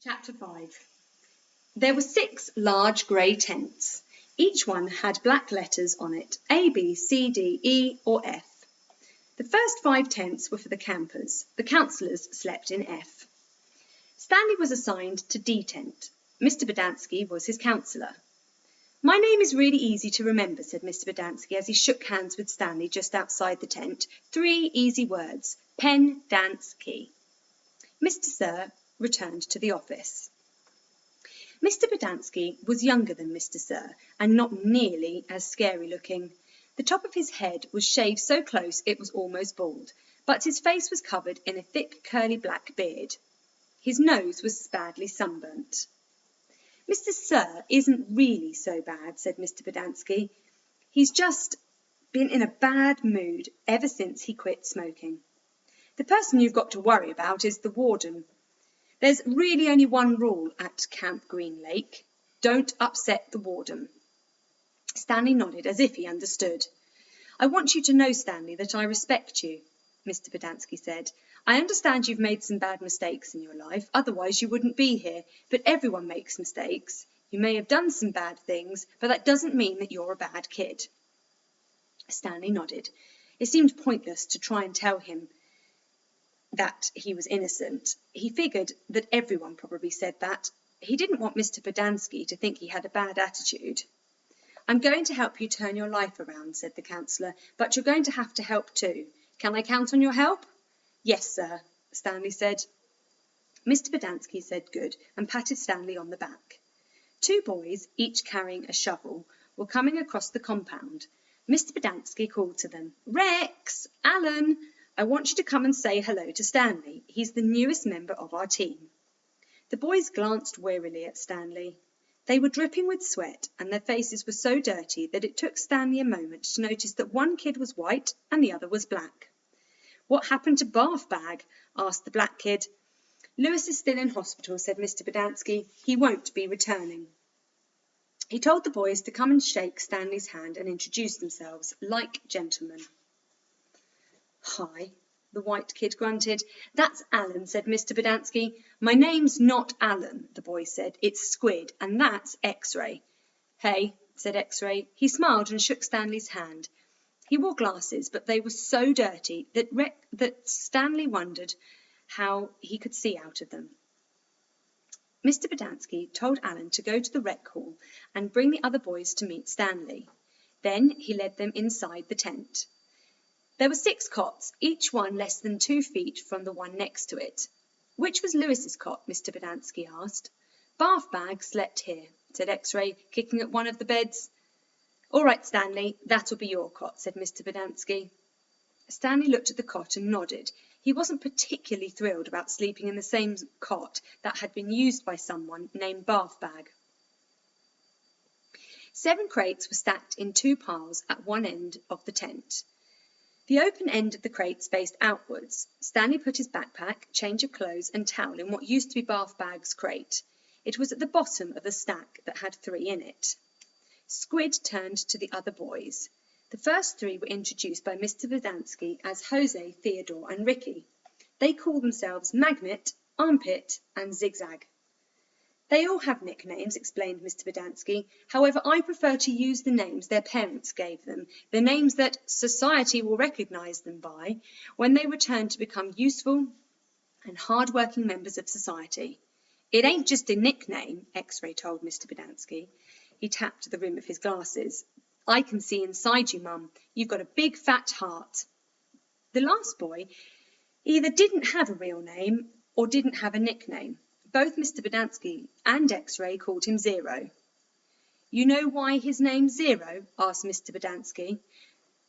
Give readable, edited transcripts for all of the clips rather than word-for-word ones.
Chapter 5. There were 6 large grey tents. Each one had black letters on it, A, B, C, D, E or F. The first 5 tents were for the campers. The counsellors slept in F. Stanley was assigned to D tent. Mr. Bodansky was his counsellor. "My name is really easy to remember," said Mr. Bodansky as he shook hands with Stanley just outside the tent. 3 easy words: pen, dance, key. Mr. Sir returned to the office. Mr. Bodansky was younger than Mr. Sir and not nearly as scary looking. The top of his head was shaved so close it was almost bald, but his face was covered in a thick curly black beard. His nose was badly sunburnt. "Mr. Sir isn't really so bad," said Mr. Bodansky. "He's just been in a bad mood ever since he quit smoking. The person you've got to worry about is the warden. There's really only one rule at Camp Green Lake: don't upset the warden." Stanley nodded as if he understood. "I want you to know, Stanley, that I respect you," Mr. Bodansky said. "I understand you've made some bad mistakes in your life, otherwise you wouldn't be here, but everyone makes mistakes. You may have done some bad things, but that doesn't mean that you're a bad kid." Stanley nodded. It seemed pointless to try and tell him that he was innocent. He figured that everyone probably said that. He didn't want Mr. Bodansky to think he had a bad attitude. "I'm going to help you turn your life around," said the counsellor, "but you're going to have to help too. Can I count on your help?" "Yes, sir," Stanley said. Mr. Bodansky said good and patted Stanley on the back. 2 boys, each carrying a shovel, were coming across the compound. Mr. Bodansky called to them, "Rex, Alan, I want you to come and say hello to Stanley. He's the newest member of our team." The boys glanced wearily at Stanley. They were dripping with sweat and their faces were so dirty that it took Stanley a moment to notice that one kid was white and the other was black. "What happened to Bath Bag?" asked the black kid. "Lewis is still in hospital," said Mr. Bodansky. "He won't be returning." He told the boys to come and shake Stanley's hand and introduce themselves like gentlemen. "Hi," the white kid grunted. "That's Alan," said Mr. Bodansky. "My name's not Alan," the boy said. "It's Squid, and that's X-Ray." "Hey," said X-Ray. He smiled and shook Stanley's hand. He wore glasses, but they were so dirty that Stanley wondered how he could see out of them. Mr. Bodansky told Alan to go to the rec hall and bring the other boys to meet Stanley. Then he led them inside the tent. There were 6 cots, each one less than 2 feet from the one next to it. "Which was Lewis's cot?" Mr. Bodansky asked. "Bath Bag slept here," said X-Ray, kicking at one of the beds. "All right, Stanley, that'll be your cot," said Mr. Bodansky. Stanley looked at the cot and nodded. He wasn't particularly thrilled about sleeping in the same cot that had been used by someone named Bath Bag. 7 crates were stacked in 2 piles at one end of the tent. The open end of the crates faced outwards. Stanley put his backpack, change of clothes and towel in what used to be Bath Bag's crate. It was at the bottom of the stack that had 3 in it. Squid turned to the other boys. The first 3 were introduced by Mr. Bodansky as Jose, Theodore and Ricky. They called themselves Magnet, Armpit and Zigzag. "They all have nicknames," explained Mr. Bodansky. "However, I prefer to use the names their parents gave them, the names that society will recognise them by when they return to become useful and hard-working members of society." "It ain't just a nickname," X-Ray told Mr. Bodansky. He tapped the rim of his glasses. "I can see inside you, Mum. You've got a big fat heart." The last boy either didn't have a real name or didn't have a nickname. Both Mr. Bodansky and X-Ray called him Zero. "You know why his name's Zero?" asked Mr. Bodansky.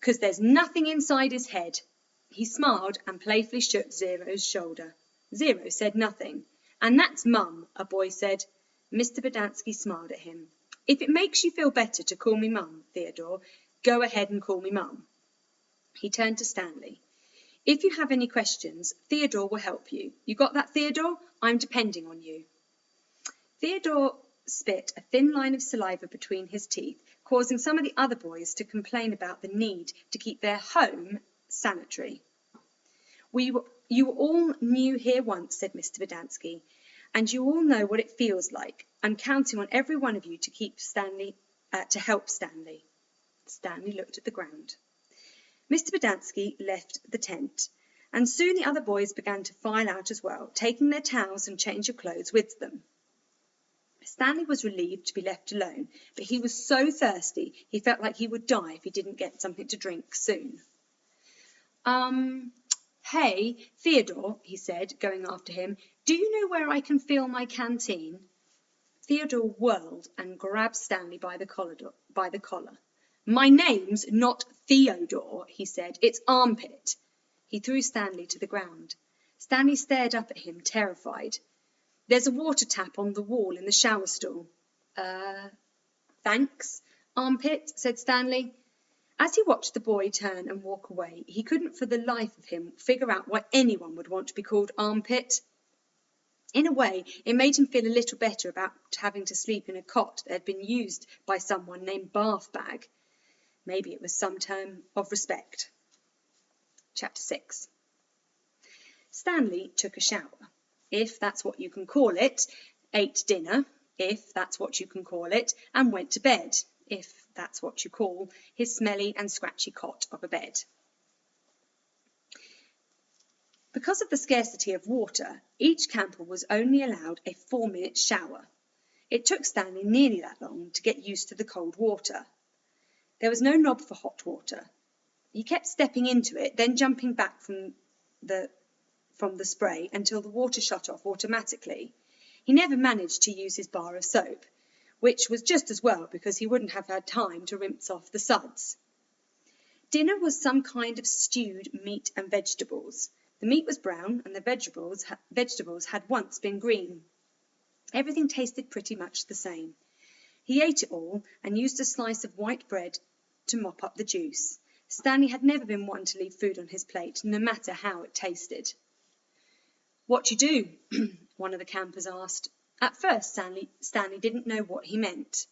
"'Cause there's nothing inside his head." He smiled and playfully shook Zero's shoulder. Zero said nothing. "And that's Mum," a boy said. Mr. Bodansky smiled at him. "If it makes you feel better to call me Mum, Theodore, go ahead and call me Mum." He turned to Stanley. "If you have any questions, Theodore will help you. You got that, Theodore? I'm depending on you." Theodore spit a thin line of saliva between his teeth, causing some of the other boys to complain about the need to keep their home sanitary. You were all new here once," said Mr. Bodansky, and you all know what it feels like. I'm counting on every one of you to help Stanley. Stanley looked at the ground. Mr. Bodansky left the tent, and soon the other boys began to file out as well, taking their towels and change of clothes with them. Stanley was relieved to be left alone, but he was so thirsty he felt like he would die if he didn't get something to drink soon. Hey, Theodore, he said, going after him, do you know where I can fill my canteen? Theodore whirled and grabbed Stanley by the collar. My name's not Theodore, he said. It's Armpit. He threw Stanley to the ground. Stanley stared up at him, terrified. There's a water tap on the wall in the shower stall. Thanks, Armpit, said Stanley. As he watched the boy turn and walk away, he couldn't for the life of him figure out why anyone would want to be called Armpit. In a way, it made him feel a little better about having to sleep in a cot that had been used by someone named Bath Bag. Maybe it was some term of respect. Chapter 6. Stanley took a shower, if that's what you can call it, ate dinner, if that's what you can call it, and went to bed, if that's what you call his smelly and scratchy cot of a bed. Because of the scarcity of water, each camper was only allowed a 4-minute shower. It took Stanley nearly that long to get used to the cold water. There was no knob for hot water. He kept stepping into it, then jumping back from the spray until the water shut off automatically. He never managed to use his bar of soap, which was just as well because he wouldn't have had time to rinse off the suds. Dinner was some kind of stewed meat and vegetables. The meat was brown and the vegetables had once been green. Everything tasted pretty much the same. He ate it all and used a slice of white bread to mop up the juice. Stanley had never been one to leave food on his plate, no matter how it tasted. What you do? One of the campers asked. At first, Stanley didn't know what he meant.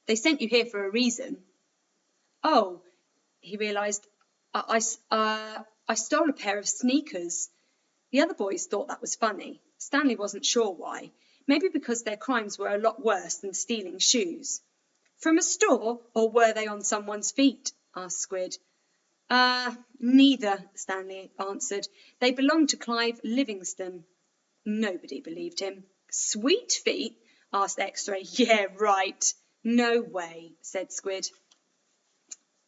They sent you here for a reason. Oh, he realised, I stole a pair of sneakers. The other boys thought that was funny. Stanley wasn't sure why. Maybe because their crimes were a lot worse than stealing shoes. From a store, or were they on someone's feet? Asked Squid. Neither, Stanley answered. They belonged to Clive Livingston. Nobody believed him. Sweet feet? Asked X-Ray. Yeah, right. No way, said Squid.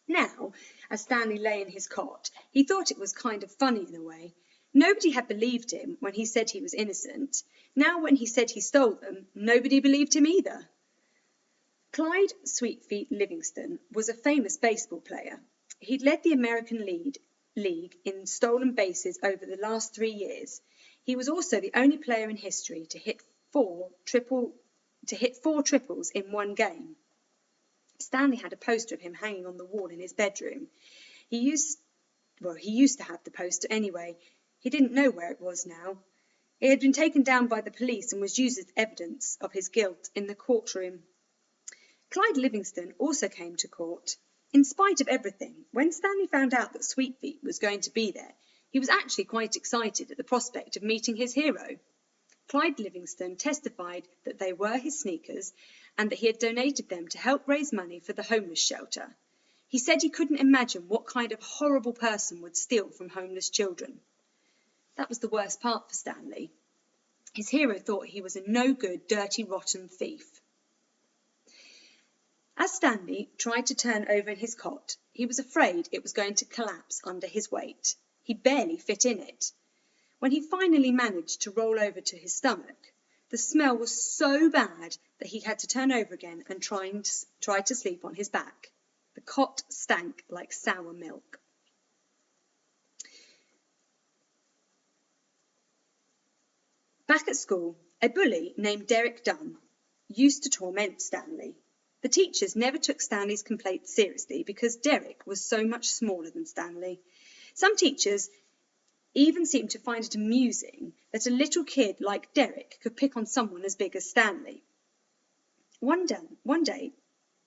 Now, as Stanley lay in his cot, he thought it was kind of funny in a way. Nobody had believed him when he said he was innocent. Now when he said he stole them, nobody believed him either. Clyde Sweetfeet Livingston was a famous baseball player. He'd led the American League in stolen bases over the last 3 years. He was also the only player in history to hit four triples in one game. Stanley had a poster of him hanging on the wall in his bedroom. He used to have the poster anyway. He didn't know where it was now. It had been taken down by the police and was used as evidence of his guilt in the courtroom. Clyde Livingston also came to court. In spite of everything, when Stanley found out that Sweetfeet was going to be there, he was actually quite excited at the prospect of meeting his hero. Clyde Livingston testified that they were his sneakers and that he had donated them to help raise money for the homeless shelter. He said he couldn't imagine what kind of horrible person would steal from homeless children. That was the worst part for Stanley. His hero thought he was a no-good, dirty, rotten thief. As Stanley tried to turn over in his cot, he was afraid it was going to collapse under his weight. He barely fit in it. When he finally managed to roll over to his stomach, the smell was so bad that he had to turn over again and try to sleep on his back. The cot stank like sour milk. Back at school, a bully named Derek Dunn used to torment Stanley. The teachers never took Stanley's complaints seriously because Derek was so much smaller than Stanley. Some teachers even seemed to find it amusing that a little kid like Derek could pick on someone as big as Stanley. One day,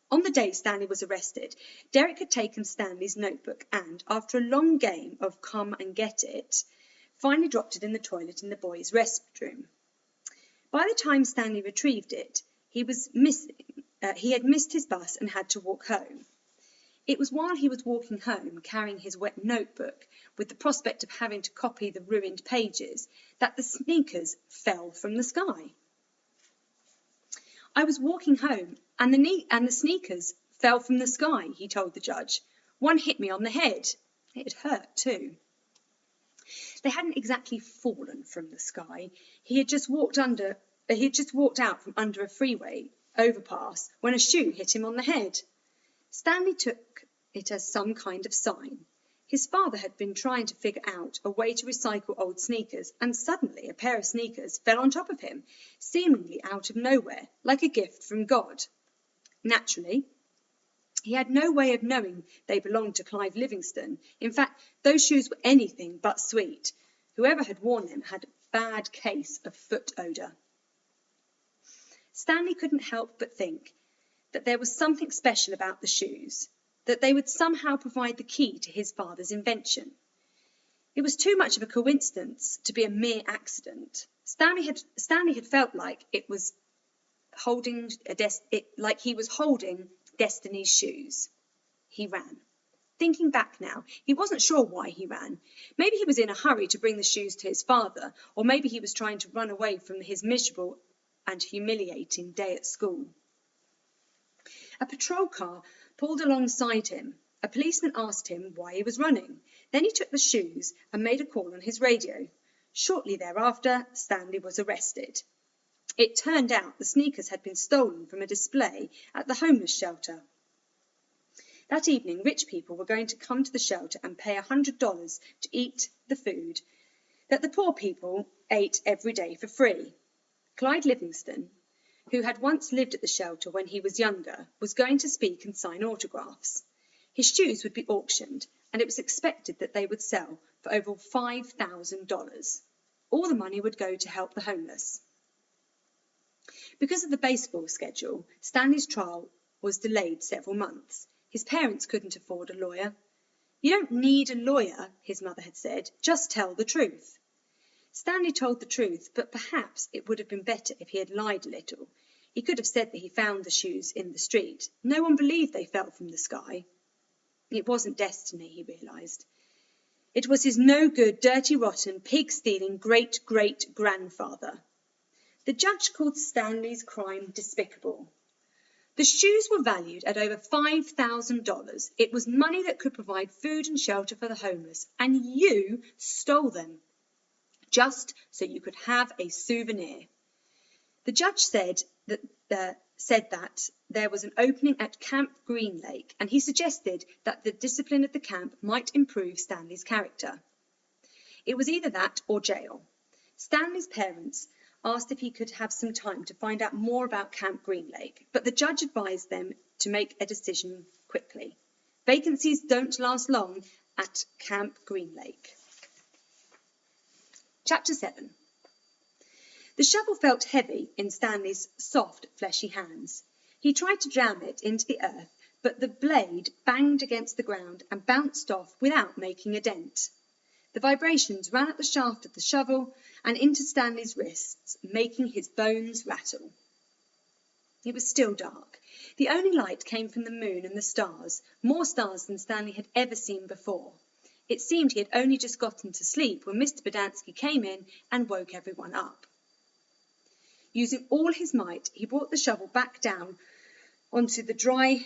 on the day Stanley was arrested, Derek had taken Stanley's notebook and, after a long game of come and get it, finally dropped it in the toilet in the boys' restroom. By the time Stanley retrieved it, he had missed his bus and had to walk home. It was while he was walking home, carrying his wet notebook, with the prospect of having to copy the ruined pages, that the sneakers fell from the sky. "I was walking home, and the sneakers fell from the sky," he told the judge. "One hit me on the head. It hurt too." They hadn't exactly fallen from the sky. He had just walked out from under a freeway overpass when a shoe hit him on the head. Stanley took it as some kind of sign. His father had been trying to figure out a way to recycle old sneakers, and suddenly a pair of sneakers fell on top of him, seemingly out of nowhere, like a gift from God. Naturally, he had no way of knowing they belonged to Clive Livingston. In fact, those shoes were anything but sweet. Whoever had worn them had a bad case of foot odour. Stanley couldn't help but think that there was something special about the shoes, that they would somehow provide the key to his father's invention. It was too much of a coincidence to be a mere accident. Stanley had felt like he was holding Destiny's shoes. He ran. Thinking back now, he wasn't sure why he ran. Maybe he was in a hurry to bring the shoes to his father, or maybe he was trying to run away from his miserable and humiliating day at school. A patrol car pulled alongside him. A policeman asked him why he was running. Then he took the shoes and made a call on his radio. Shortly thereafter, Stanley was arrested. It turned out the sneakers had been stolen from a display at the homeless shelter. That evening, rich people were going to come to the shelter and pay $100 to eat the food that the poor people ate every day for free. Clyde Livingston, who had once lived at the shelter when he was younger, was going to speak and sign autographs. His shoes would be auctioned, and it was expected that they would sell for over $5,000. All the money would go to help the homeless. Because of the baseball schedule, Stanley's trial was delayed several months. His parents couldn't afford a lawyer. "You don't need a lawyer," his mother had said, "just tell the truth." Stanley told the truth, but perhaps it would have been better if he had lied a little. He could have said that he found the shoes in the street. No one believed they fell from the sky. It wasn't destiny, he realised. It was his no-good, dirty, rotten, pig-stealing great-great-grandfather. The judge called Stanley's crime despicable. The shoes were valued at over $5,000. It was money that could provide food and shelter for the homeless, and you stole them, just so you could have a souvenir. The judge said that there was an opening at Camp Green Lake, and he suggested that the discipline of the camp might improve Stanley's character. It was either that or jail. Stanley's parents asked if he could have some time to find out more about Camp Green Lake, but the judge advised them to make a decision quickly. Vacancies don't last long at Camp Green Lake. Chapter 7. The shovel felt heavy in Stanley's soft, fleshy hands. He tried to jam it into the earth, but the blade banged against the ground and bounced off without making a dent. The vibrations ran up the shaft of the shovel and into Stanley's wrists, making his bones rattle. It was still dark. The only light came from the moon and the stars, more stars than Stanley had ever seen before. It seemed he had only just gotten to sleep when Mr. Bodansky came in and woke everyone up. Using all his might, he brought the shovel back down onto the dry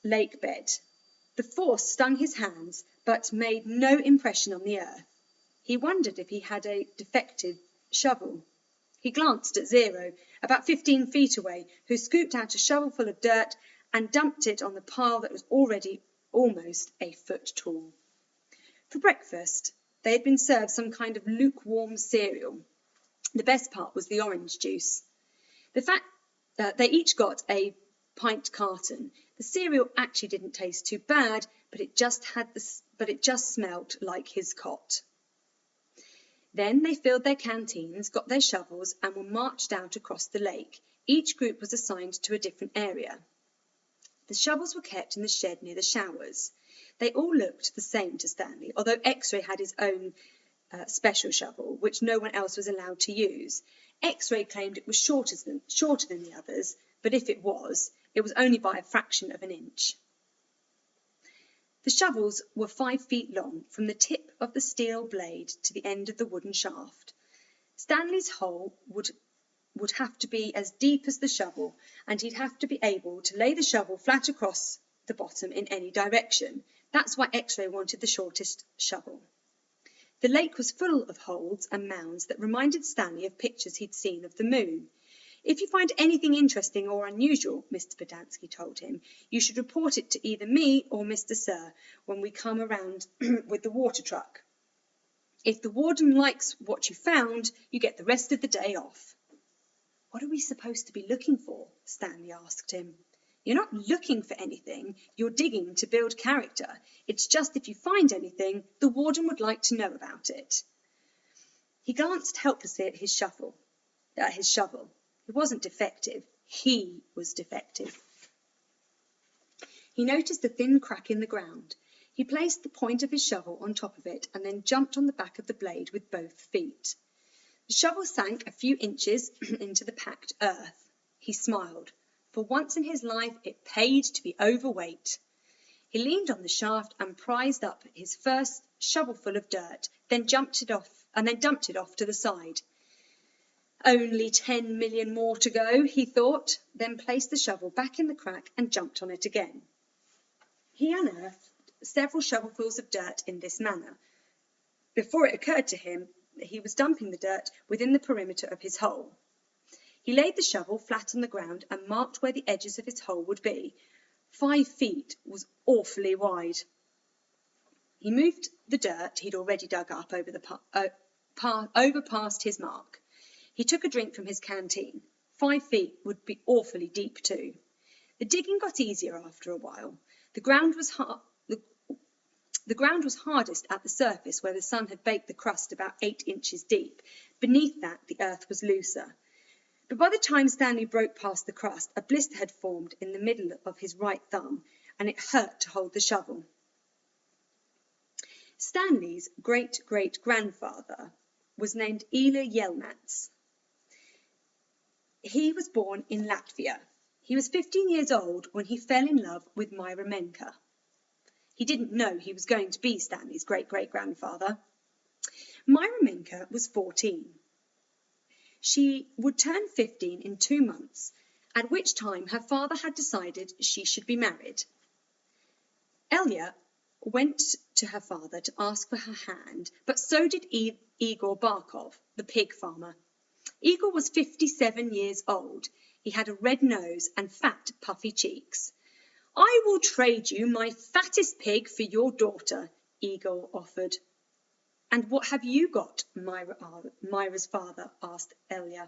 lake bed. The force stung his hands, but made no impression on the earth. He wondered if he had a defective shovel. He glanced at Zero, about 15 feet away, who scooped out a shovelful of dirt and dumped it on the pile that was already almost a foot tall. For breakfast, they had been served some kind of lukewarm cereal. The best part was the orange juice. The fact that they each got a pint carton. The cereal actually didn't taste too bad, but it just smelt like his cot. Then they filled their canteens, got their shovels, and were marched out across the lake. Each group was assigned to a different area. The shovels were kept in the shed near the showers. They all looked the same to Stanley, although X-Ray had his own special shovel, which no one else was allowed to use. X-Ray claimed it was shorter than the others, but if it was only by a fraction of an inch. The shovels were 5 feet long, from the tip of the steel blade to the end of the wooden shaft. Stanley's hole would have to be as deep as the shovel, and he'd have to be able to lay the shovel flat across the bottom in any direction. That's why X-Ray wanted the shortest shovel. The lake was full of holes and mounds that reminded Stanley of pictures he'd seen of the moon. If you find anything interesting or unusual, Mr. Pedanski told him, you should report it to either me or Mr. Sir when we come around with the water truck. If the warden likes what you found, you get the rest of the day off. What are we supposed to be looking for? Stanley asked him. You're not looking for anything, you're digging to build character. It's just if you find anything, the warden would like to know about it. He glanced helplessly at his shovel. It wasn't defective, he was defective. He noticed a thin crack in the ground. He placed the point of his shovel on top of it and then jumped on the back of the blade with both feet. The shovel sank a few inches into the packed earth. He smiled. For once in his life, it paid to be overweight. He leaned on the shaft and prized up his first shovelful of dirt, then dumped it off to the side. Only 10 million more to go, he thought, then placed the shovel back in the crack and jumped on it again. He unearthed several shovelfuls of dirt in this manner, before it occurred to him that he was dumping the dirt within the perimeter of his hole. He laid the shovel flat on the ground and marked where the edges of his hole would be. 5 feet was awfully wide. He moved the dirt he'd already dug up over past his mark. He took a drink from his canteen. 5 feet would be awfully deep too. The digging got easier after a while. The ground was hardest at the surface where the sun had baked the crust about 8 inches deep. Beneath that, the earth was looser. But by the time Stanley broke past the crust, a blister had formed in the middle of his right thumb, and it hurt to hold the shovel. Stanley's great-great-grandfather was named Ilya Yelnats. He was born in Latvia. He was 15 years old when he fell in love with Myra Menka. He didn't know he was going to be Stanley's great-great-grandfather. Myra Menka was 14. She would turn 15 in 2 months, at which time her father had decided she should be married. Elia went to her father to ask for her hand, but so did Igor Barkov, the pig farmer. Igor was 57 years old. He had a red nose and fat, puffy cheeks. I will trade you my fattest pig for your daughter, Igor offered. And what have you got? Myra's father asked Elia.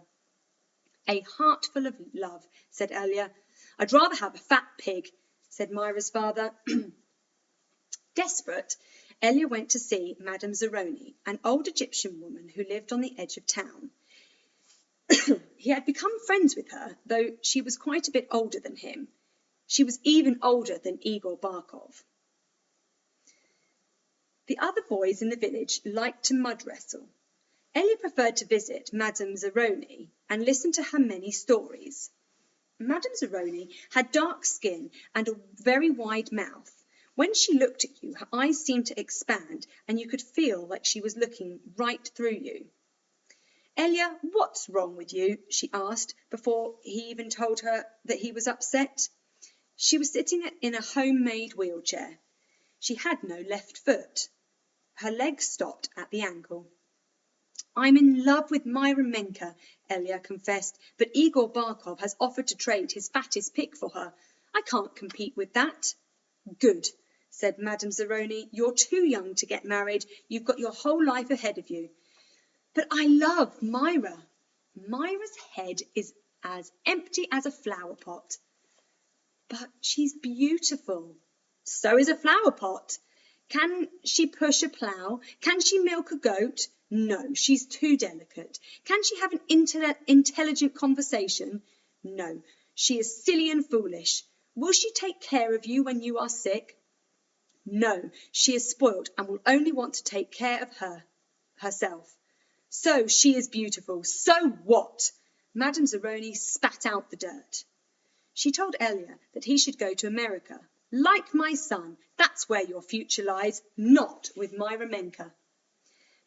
A heart full of love, said Elia. I'd rather have a fat pig, said Myra's father. Desperate, Elia went to see Madame Zeroni, an old Egyptian woman who lived on the edge of town. He had become friends with her, though she was quite a bit older than him. She was even older than Igor Barkov. The other boys in the village liked to mud wrestle. Elia preferred to visit Madame Zeroni and listen to her many stories. Madame Zeroni had dark skin and a very wide mouth. When she looked at you, her eyes seemed to expand, and you could feel like she was looking right through you. Elia, what's wrong with you? She asked, before he even told her that he was upset. She was sitting in a homemade wheelchair. She had no left foot. Her legs stopped at the ankle. I'm in love with Myra Menka, Elia confessed, but Igor Barkov has offered to trade his fattest pig for her. I can't compete with that. Good, said Madame Zeroni. You're too young to get married. You've got your whole life ahead of you. But I love Myra. Myra's head is as empty as a flower pot. But she's beautiful. So is a flower pot. Can she push a plough? Can she milk a goat? No, she's too delicate. Can she have an intelligent conversation? No, she is silly and foolish. Will she take care of you when you are sick? No, she is spoilt and will only want to take care of herself. So she is beautiful. So what? Madame Zeroni spat out the dirt. She told Elia that he should go to America. Like my son, that's where your future lies, not with Myra Menker.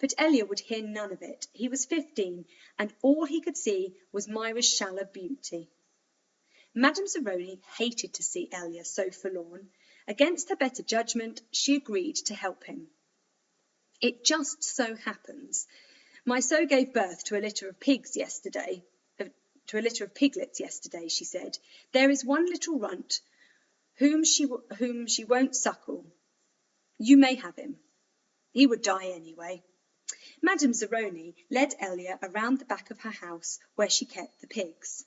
But Elia would hear none of it. He was 15, and all he could see was Myra's shallow beauty. Madame Zeroni hated to see Elia so forlorn. Against her better judgment, she agreed to help him. It just so happens my sew gave birth to a litter of piglets yesterday, she said. There is one little runt whom she won't suckle. You may have him. He would die anyway. Madame Zeroni led Elia around the back of her house where she kept the pigs.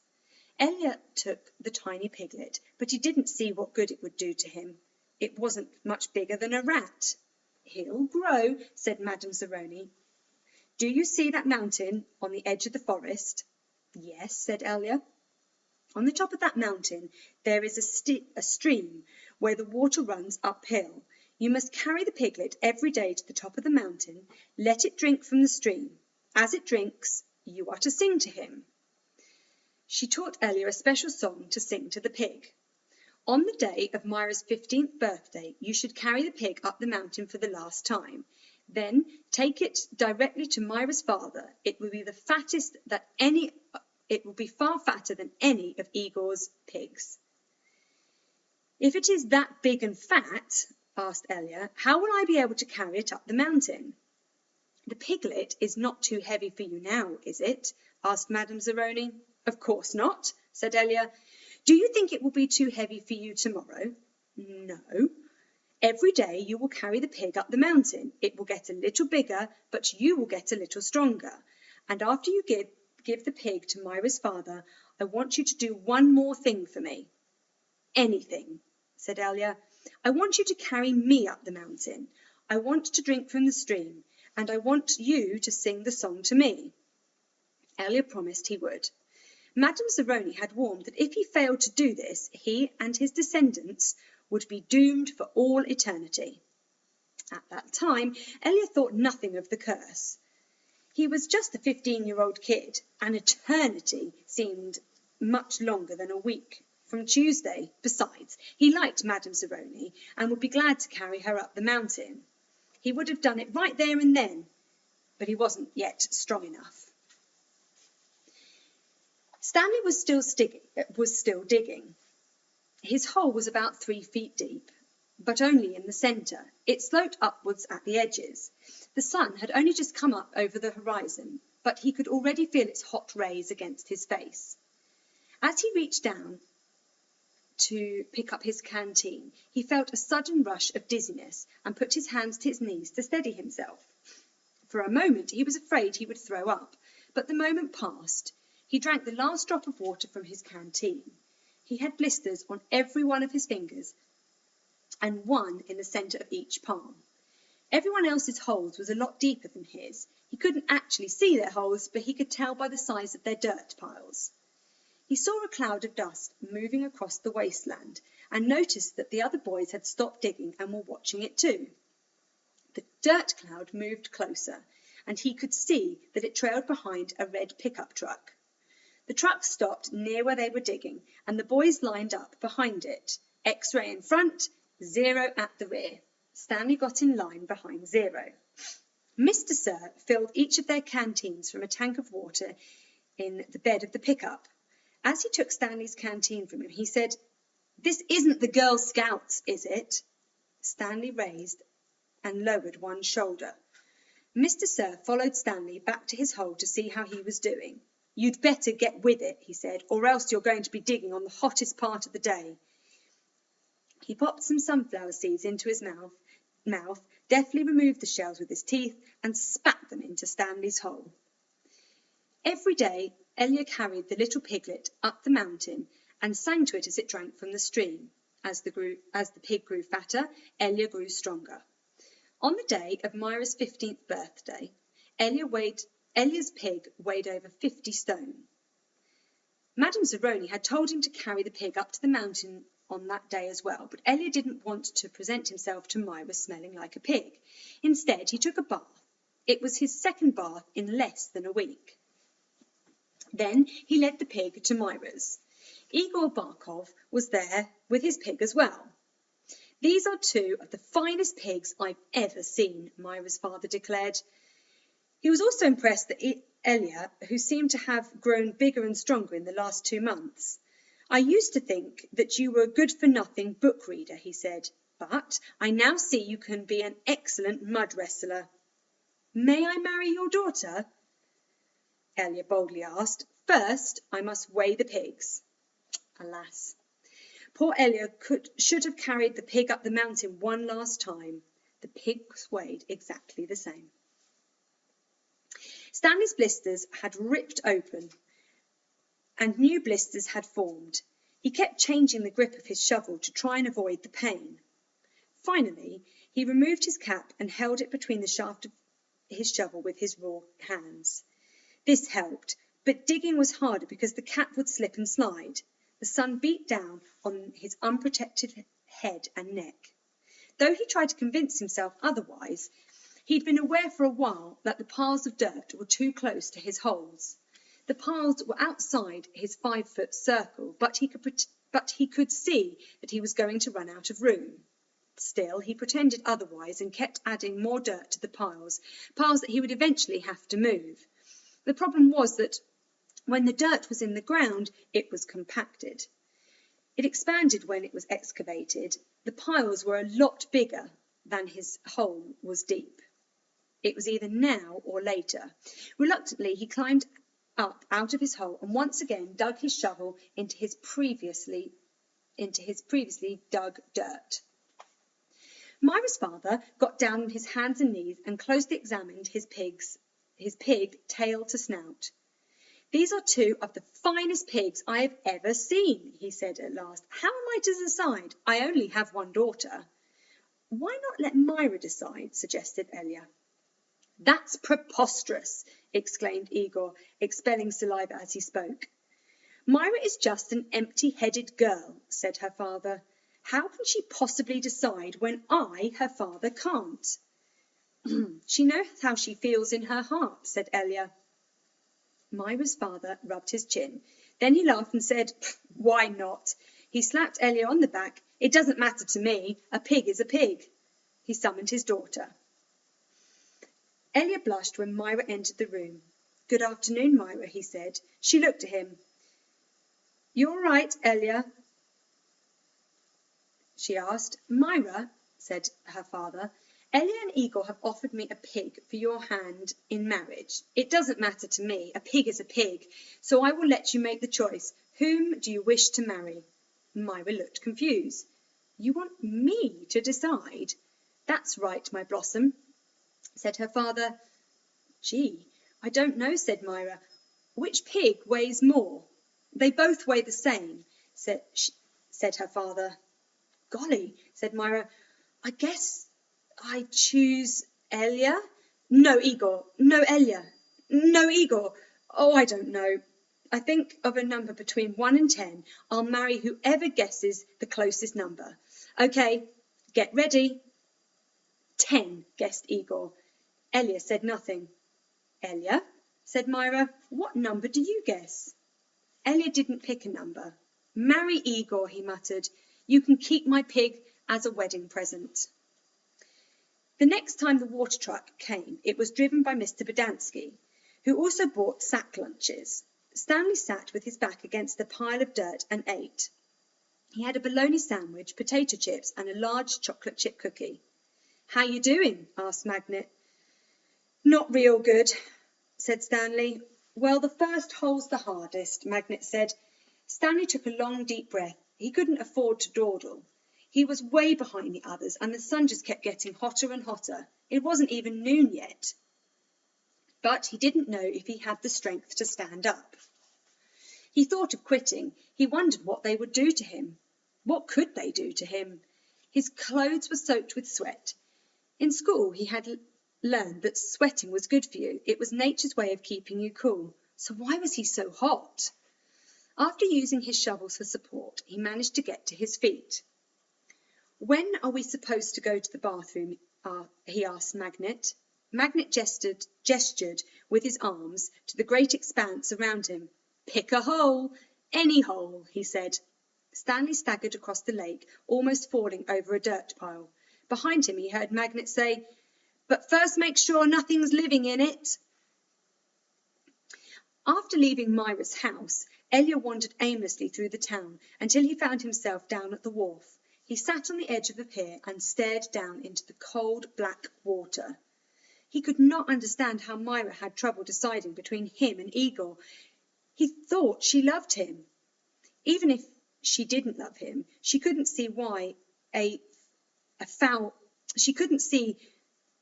Elia took the tiny piglet, but he didn't see what good it would do to him. It wasn't much bigger than a rat. He'll grow, said Madame Zeroni. Do you see that mountain on the edge of the forest? Yes, said Elia. On the top of that mountain there is a stream where the water runs uphill. You must carry the piglet every day to the top of the mountain, let it drink from the stream. As it drinks, you are to sing to him. She taught Elia a special song to sing to the pig. On the day of Myra's 15th birthday, you should carry the pig up the mountain for the last time. Then take it directly to Myra's father. It will be far fatter than any of Igor's pigs. If it is that big and fat, asked Elia, how will I be able to carry it up the mountain? The piglet is not too heavy for you now, is it? Asked Madame Zeroni. Of course not, said Elia. Do you think it will be too heavy for you tomorrow? No. Every day you will carry the pig up the mountain. It will get a little bigger, but you will get a little stronger. And after you give the pig to Myra's father, I want you to do one more thing for me. Anything, said Elia. I want you to carry me up the mountain. I want to drink from the stream, and I want you to sing the song to me. Elia promised he would. Madame Zeroni had warned that if he failed to do this, he and his descendants would be doomed for all eternity. At that time, Elia thought nothing of the curse. He was just a 15-year-old kid. An eternity seemed much longer than a week from Tuesday. Besides, he liked Madame Zeroni and would be glad to carry her up the mountain. He would have done it right there and then, but he wasn't yet strong enough. Stanley was still digging. His hole was about 3 feet deep, but only in the centre. It sloped upwards at the edges. The sun had only just come up over the horizon, but he could already feel its hot rays against his face. As he reached down to pick up his canteen, he felt a sudden rush of dizziness and put his hands to his knees to steady himself. For a moment he was afraid he would throw up, but the moment passed. He drank the last drop of water from his canteen. He had blisters on every one of his fingers and one in the centre of each palm. Everyone else's holes was a lot deeper than his. He couldn't actually see their holes, but he could tell by the size of their dirt piles. He saw a cloud of dust moving across the wasteland and noticed that the other boys had stopped digging and were watching it too. The dirt cloud moved closer, and he could see that it trailed behind a red pickup truck. The truck stopped near where they were digging, and the boys lined up behind it. X-ray in front, 0 at the rear. Stanley got in line behind 0. Mr. Sir filled each of their canteens from a tank of water in the bed of the pickup. As he took Stanley's canteen from him, he said, "This isn't the Girl Scouts, is it?" Stanley raised and lowered one shoulder. Mr. Sir followed Stanley back to his hole to see how he was doing. "You'd better get with it," he said, "or else you're going to be digging on the hottest part of the day." He popped some sunflower seeds into his mouth, deftly removed the shells with his teeth, and spat them into Stanley's hole. Every day, Elia carried the little piglet up the mountain and sang to it as it drank from the stream. As the pig grew fatter, Elia grew stronger. On the day of Myra's 15th birthday, Elia's pig weighed over 50 stone. Madame Zeroni had told him to carry the pig up to the mountain on that day as well, but Elia didn't want to present himself to Myra smelling like a pig. Instead, he took a bath. It was his second bath in less than a week. Then he led the pig to Myra's. Igor Barkov was there with his pig as well. "These are two of the finest pigs I've ever seen," Myra's father declared. He was also impressed that Elia, who seemed to have grown bigger and stronger in the last 2 months. "I used to think that you were a good-for-nothing book reader," he said, "but I now see you can be an excellent mud wrestler." "May I marry your daughter?" Elia boldly asked. "First, I must weigh the pigs." Alas, poor Elia should have carried the pig up the mountain one last time. The pigs weighed exactly the same. Stanley's blisters had ripped open and new blisters had formed. He kept changing the grip of his shovel to try and avoid the pain. Finally, he removed his cap and held it between the shaft of his shovel with his raw hands. This helped, but digging was harder because the cap would slip and slide. The sun beat down on his unprotected head and neck. Though he tried to convince himself otherwise, he'd been aware for a while that the piles of dirt were too close to his holes. The piles were outside his 5-foot circle, but he could see that he was going to run out of room. Still, he pretended otherwise and kept adding more dirt to the piles that he would eventually have to move. The problem was that when the dirt was in the ground, it was compacted. It expanded when it was excavated. The piles were a lot bigger than his hole was deep. It was either now or later. Reluctantly, he climbed up out of his hole and once again dug his shovel into his previously dug dirt. Myra's father got down on his hands and knees and closely examined his pig tail to snout. "These are two of the finest pigs I have ever seen," he said at last. "How am I to decide? I only have one daughter." "Why not let Myra decide?" suggested Elia. "That's preposterous!" exclaimed Igor, expelling saliva as he spoke. "Myra is just an empty-headed girl," said her father. "How can she possibly decide when I, her father, can't?" "She knows how she feels in her heart," said Elia. Myra's father rubbed his chin. Then he laughed and said, "Why not?" He slapped Elia on the back. "It doesn't matter to me. A pig is a pig." He summoned his daughter. Elia blushed when Myra entered the room. "Good afternoon, Myra," he said. She looked at him. "You all right, Elia?" she asked. "Myra," said her father, "Elia and Igor have offered me a pig for your hand in marriage. It doesn't matter to me. A pig is a pig. So I will let you make the choice. Whom do you wish to marry?" Myra looked confused. "You want me to decide?" "That's right, my blossom," said her father. "Gee, I don't know," said Myra. "Which pig weighs more?" "They both weigh the same," said her father. "Golly," said Myra, "I guess I choose Elia." "No, Igor. No, Elia. No, Igor. Oh, I don't know. I think of a number between 1 and 10. I'll marry whoever guesses the closest number. Okay, get ready." 10, guessed Igor. Elia said nothing. "Elia," said Myra, "what number do you guess?" Elia didn't pick a number. "Marry Igor," he muttered. "You can keep my pig as a wedding present." The next time the water truck came, it was driven by Mr. Bodansky, who also bought sack lunches. Stanley sat with his back against the pile of dirt and ate. He had a bologna sandwich, potato chips, and a large chocolate chip cookie. "How you doing?" asked Magnet. "Not real good," said Stanley. "Well, the first hole's the hardest," Magnet said. Stanley took a long, deep breath. He couldn't afford to dawdle. He was way behind the others, and the sun just kept getting hotter and hotter. It wasn't even noon yet. But he didn't know if he had the strength to stand up. He thought of quitting. He wondered what they would do to him. What could they do to him? His clothes were soaked with sweat. In school, he had learned that sweating was good for you. It was nature's way of keeping you cool. So why was he so hot? After using his shovels for support, he managed to get to his feet. "When are we supposed to go to the bathroom?" he asked Magnet. Magnet gestured with his arms to the great expanse around him. "Pick a hole, any hole," he said. Stanley staggered across the lake, almost falling over a dirt pile. Behind him he heard Magnet say, "But first make sure nothing's living in it." After leaving Myra's house, Elia wandered aimlessly through the town until he found himself down at the wharf. He sat on the edge of the pier and stared down into the cold, black water. He could not understand how Myra had trouble deciding between him and Igor. He thought she loved him. Even if she didn't love him, she couldn't see why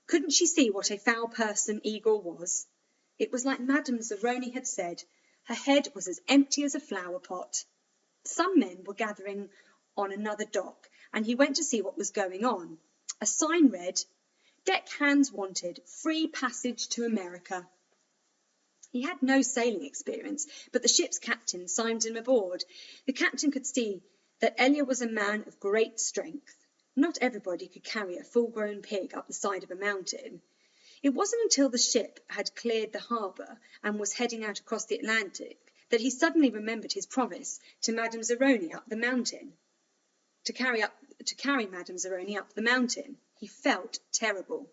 couldn't she see what a foul person Igor was? It was like Madame Zeroni had said. Her head was as empty as a flower pot. Some men were gathering on another dock, and he went to see what was going on. A sign read, "Deck hands wanted, free passage to America." He had no sailing experience, but the ship's captain signed him aboard. The captain could see that Elia was a man of great strength. Not everybody could carry a full-grown pig up the side of a mountain. It wasn't until the ship had cleared the harbour and was heading out across the Atlantic that he suddenly remembered his promise to Madame Zeroni up the mountain. To carry Madame Zeroni up the mountain. He felt terrible.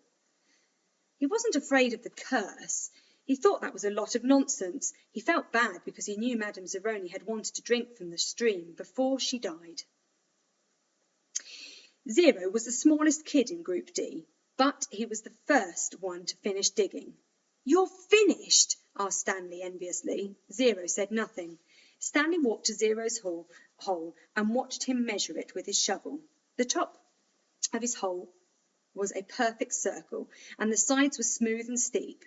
He wasn't afraid of the curse. He thought that was a lot of nonsense. He felt bad because he knew Madame Zeroni had wanted to drink from the stream before she died. Zero was the smallest kid in Group D, but he was the first one to finish digging. "You're finished?" asked Stanley enviously. Zero said nothing. Stanley walked to Zero's hole and watched him measure it with his shovel. The top of his hole was a perfect circle, and the sides were smooth and steep.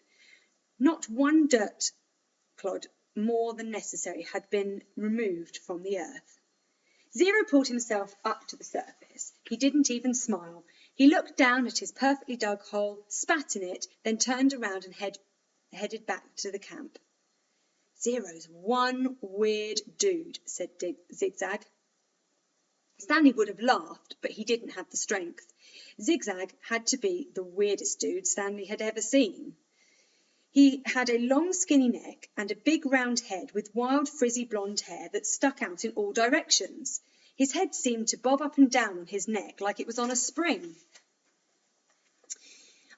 Not one dirt clod more than necessary had been removed from the earth. Zero pulled himself up to the surface. He didn't even smile. He looked down at his perfectly dug hole, spat in it, then turned around and headed back to the camp. "Zero's one weird dude," said Zigzag. Stanley would have laughed, but he didn't have the strength. Zigzag had to be the weirdest dude Stanley had ever seen. He had a long skinny neck and a big round head with wild frizzy blonde hair that stuck out in all directions. His head seemed to bob up and down on his neck like it was on a spring.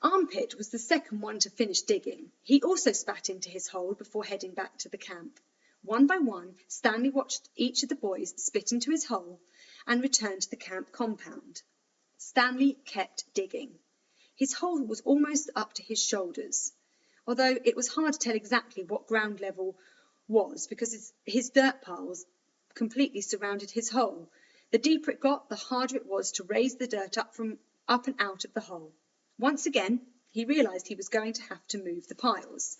Armpit was the second one to finish digging. He also spat into his hole before heading back to the camp. One by one, Stanley watched each of the boys spit into his hole and return to the camp compound. Stanley kept digging. His hole was almost up to his shoulders, although it was hard to tell exactly what ground level was because his dirt piles completely surrounded his hole. The deeper it got, the harder it was to raise the dirt up and out of the hole. Once again, he realised he was going to have to move the piles.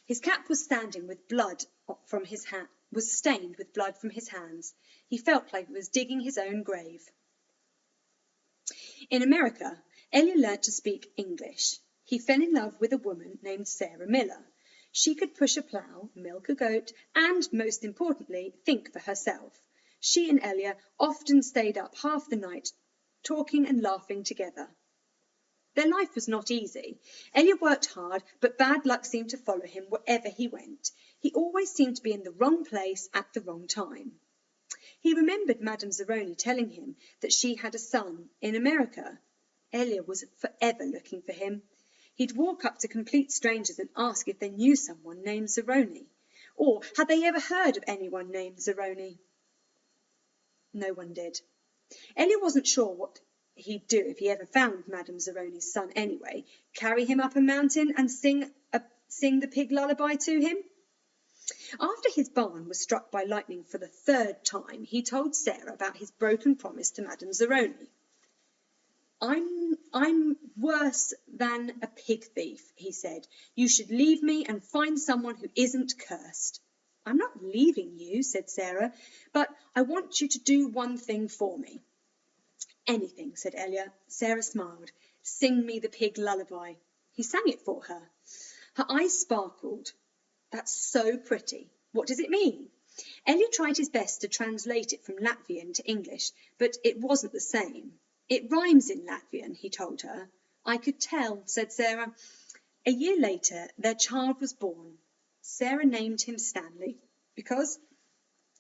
His cap was stained with blood from his hands. He felt like he was digging his own grave. In America, Elia learnt to speak English. He fell in love with a woman named Sarah Miller. She could push a plough, milk a goat, and, most importantly, think for herself. She and Elia often stayed up half the night, talking and laughing together. Their life was not easy. Elia worked hard, but bad luck seemed to follow him wherever he went. He always seemed to be in the wrong place at the wrong time. He remembered Madame Zeroni telling him that she had a son in America. Elia was forever looking for him. He'd walk up to complete strangers and ask if they knew someone named Zeroni, or had they ever heard of anyone named Zeroni. No one did. Elia wasn't sure what he'd do if he ever found Madame Zeroni's son anyway. Carry him up a mountain and sing the pig lullaby to him? After his barn was struck by lightning for the third time, he told Sarah about his broken promise to Madame Zeroni. I'm worse than a pig thief," he said. "You should leave me and find someone who isn't cursed." "I'm not leaving you," said Sarah, "but I want you to do one thing for me." "Anything," said Elia. Sarah smiled. "Sing me the pig lullaby." He sang it for her. Her eyes sparkled. "That's so pretty. What does it mean?" Elia tried his best to translate it from Latvian to English, but it wasn't the same. "It rhymes in Latvian," he told her. "I could tell," said Sarah. A year later, their child was born. Sarah named him Stanley because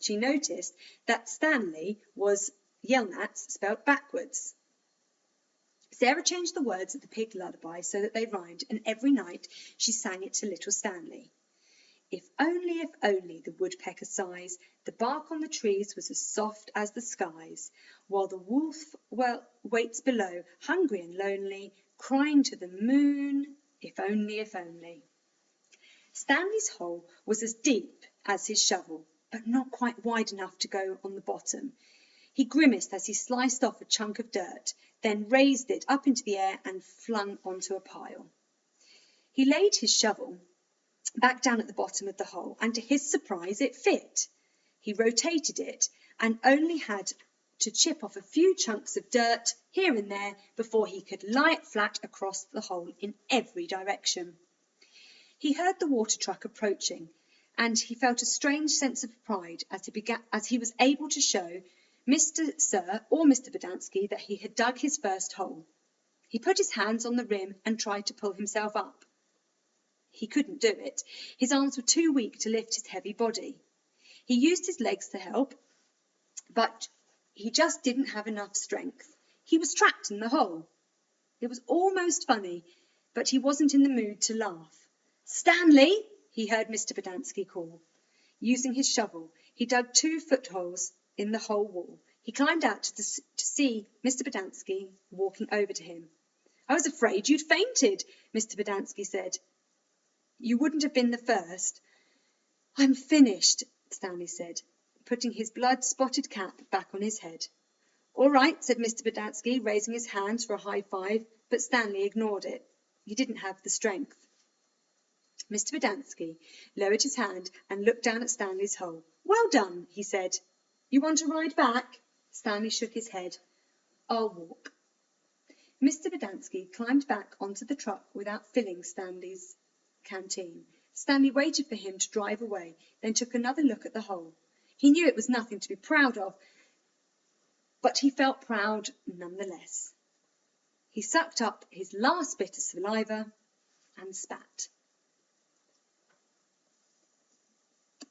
she noticed that Stanley was Yelnats spelled backwards. Sarah changed the words of the pig lullaby so that they rhymed, and every night she sang it to little Stanley. If only, the woodpecker sighs, the bark on the trees was as soft as the skies, while the wolf waits below, hungry and lonely, crying to the moon, if only, if only. Stanley's hole was as deep as his shovel, but not quite wide enough to go on the bottom. He grimaced as he sliced off a chunk of dirt, then raised it up into the air and flung onto a pile. He laid his shovel back down at the bottom of the hole, and to his surprise it fit. He rotated it and only had to chip off a few chunks of dirt here and there before he could lie it flat across the hole in every direction. He heard the water truck approaching, and he felt a strange sense of pride as he was able to show Mr. Sir or Mr. Bodansky that he had dug his first hole. He put his hands on the rim and tried to pull himself up. He couldn't do it. His arms were too weak to lift his heavy body. He used his legs to help, but he just didn't have enough strength. He was trapped in the hole. It was almost funny, but he wasn't in the mood to laugh. "Stanley!" he heard Mr. Bodansky call. Using his shovel, he dug 2 footholes in the hole wall. He climbed out to see Mr. Bodansky walking over to him. "I was afraid you'd fainted," Mr. Bodansky said. "You wouldn't have been the first." "I'm finished," Stanley said, putting his blood-spotted cap back on his head. "All right," said Mr. Bodansky, raising his hands for a high five, but Stanley ignored it. He didn't have the strength. Mr. Bodansky lowered his hand and looked down at Stanley's hole. "Well done," he said. "You want to ride back?" Stanley shook his head. "I'll walk." Mr. Bodansky climbed back onto the truck without filling Stanley's canteen. Stanley waited for him to drive away, then took another look at the hole. He knew it was nothing to be proud of, but he felt proud nonetheless. He sucked up his last bit of saliva and spat.